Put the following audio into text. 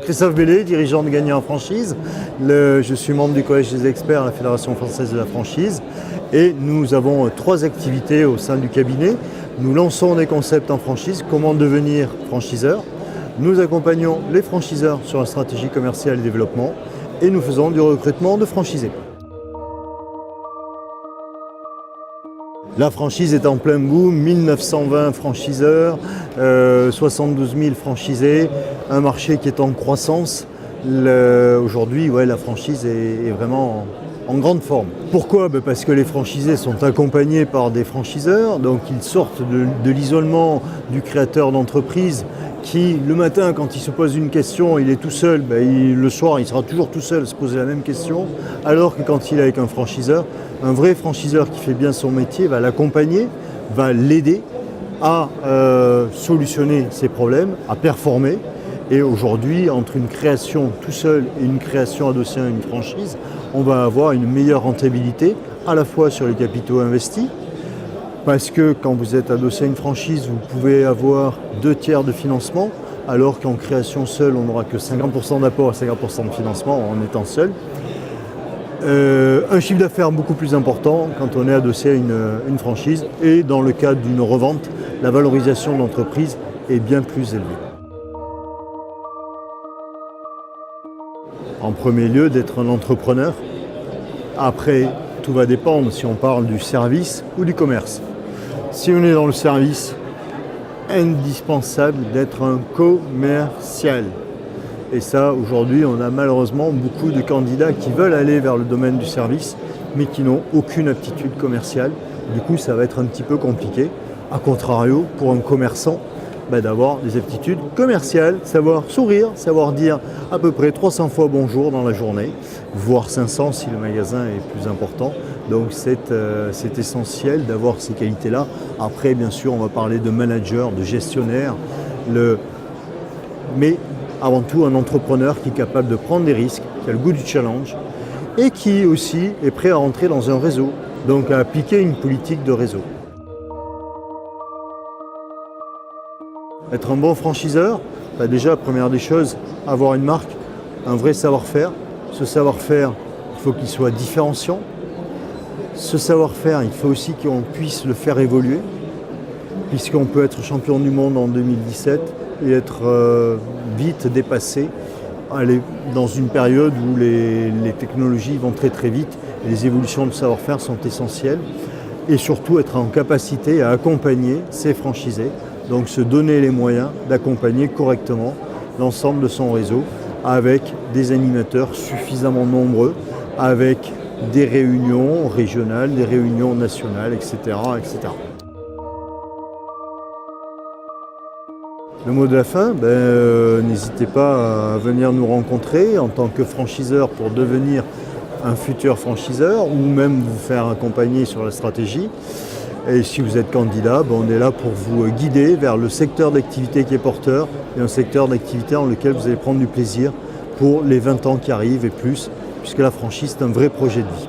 Christophe Bellé, dirigeant de Gagnant en franchise. Je suis membre du Collège des experts à la Fédération française de la franchise. Et nous avons 3 activités au sein du cabinet. Nous lançons des concepts en franchise, comment devenir franchiseur. Nous accompagnons les franchiseurs sur la stratégie commerciale et développement. Et nous faisons du recrutement de franchisés. La franchise est en plein boom, 1920 franchiseurs, 72 000 franchisés, un marché qui est en croissance. Aujourd'hui, la franchise est vraiment en grande forme. Pourquoi ? Parce que les franchisés sont accompagnés par des franchiseurs, donc ils sortent de l'isolement du créateur d'entreprise qui, le matin, quand il se pose une question, il est tout seul, le soir, il sera toujours tout seul à se poser la même question, alors que quand il est avec un franchiseur, un vrai franchiseur qui fait bien son métier va l'accompagner, va l'aider à solutionner ses problèmes, à performer. Et aujourd'hui, entre une création tout seul et une création adossée à une franchise, on va avoir une meilleure rentabilité, à la fois sur les capitaux investis, parce que quand vous êtes adossé à une franchise, vous pouvez avoir 2/3 de financement, alors qu'en création seule, on n'aura que 50% d'apport et 50% de financement en étant seul. Un chiffre d'affaires beaucoup plus important quand on est adossé à une franchise, et dans le cadre d'une revente, la valorisation de l'entreprise est bien plus élevée. En premier lieu, d'être un entrepreneur. Après, tout va dépendre si on parle du service ou du commerce. Si on est dans le service, indispensable d'être un commercial. Et ça, aujourd'hui, on a malheureusement beaucoup de candidats qui veulent aller vers le domaine du service, mais qui n'ont aucune aptitude commerciale. Du coup, ça va être un petit peu compliqué. A contrario, pour un commerçant, d'avoir des aptitudes commerciales, savoir sourire, savoir dire à peu près 300 fois bonjour dans la journée, voire 500 si le magasin est plus important. Donc c'est essentiel d'avoir ces qualités-là. Après, bien sûr, on va parler de manager, de gestionnaire, mais avant tout un entrepreneur qui est capable de prendre des risques, qui a le goût du challenge et qui aussi est prêt à rentrer dans un réseau, donc à appliquer une politique de réseau. Être un bon franchiseur, déjà, première des choses, avoir une marque, un vrai savoir-faire. Ce savoir-faire, il faut qu'il soit différenciant. Ce savoir-faire, il faut aussi qu'on puisse le faire évoluer, puisqu'on peut être champion du monde en 2017 et être vite dépassé, aller dans une période où les technologies vont très très vite et les évolutions de savoir-faire sont essentielles. Et surtout être en capacité à accompagner ces franchisés. Donc se donner les moyens d'accompagner correctement l'ensemble de son réseau avec des animateurs suffisamment nombreux, avec des réunions régionales, des réunions nationales, etc. etc. Le mot de la fin, n'hésitez pas à venir nous rencontrer en tant que franchiseur pour devenir un futur franchiseur ou même vous faire accompagner sur la stratégie. Et si vous êtes candidat, on est là pour vous guider vers le secteur d'activité qui est porteur et un secteur d'activité dans lequel vous allez prendre du plaisir pour les 20 ans qui arrivent et plus, puisque la franchise est un vrai projet de vie.